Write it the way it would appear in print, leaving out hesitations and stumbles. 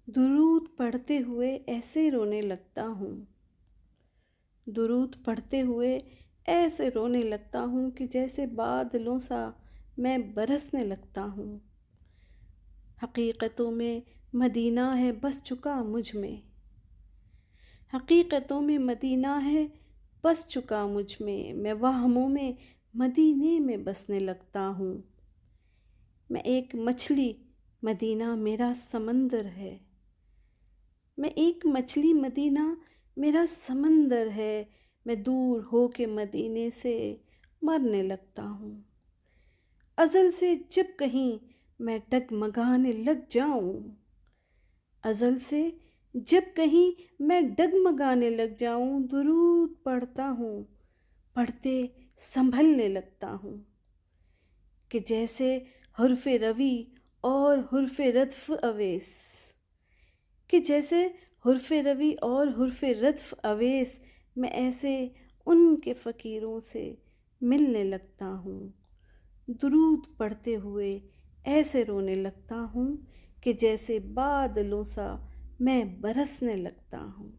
درود پڑھتے ہوئے ایسے رونے لگتا ہوں، درود پڑھتے ہوئے ایسے رونے لگتا ہوں کہ جیسے بادلوں سا میں برسنے لگتا ہوں۔ حقیقتوں میں مدینہ ہے بس چکا مجھ میں، حقیقتوں میں مدینہ ہے بس چکا مجھ میں وہموں میں مدینے میں بسنے لگتا ہوں۔ میں ایک مچھلی، مدینہ میرا سمندر ہے، میں ایک مچھلی، مدینہ میرا سمندر ہے، میں دور ہو کے مدینے سے مرنے لگتا ہوں۔ ازل سے جب کہیں میں ڈگمگانے لگ جاؤں، ازل سے جب کہیں میں ڈگمگانے لگ جاؤں، درود پڑھتا ہوں، پڑھتے سنبھلنے لگتا ہوں کہ جیسے حرف روی اور حرف ردف اویس، کہ جیسے حرف روی اور حرف ردف اویس میں ایسے ان کے فقیروں سے ملنے لگتا ہوں۔ درود پڑھتے ہوئے ایسے رونے لگتا ہوں کہ جیسے بادلوں سا میں برسنے لگتا ہوں۔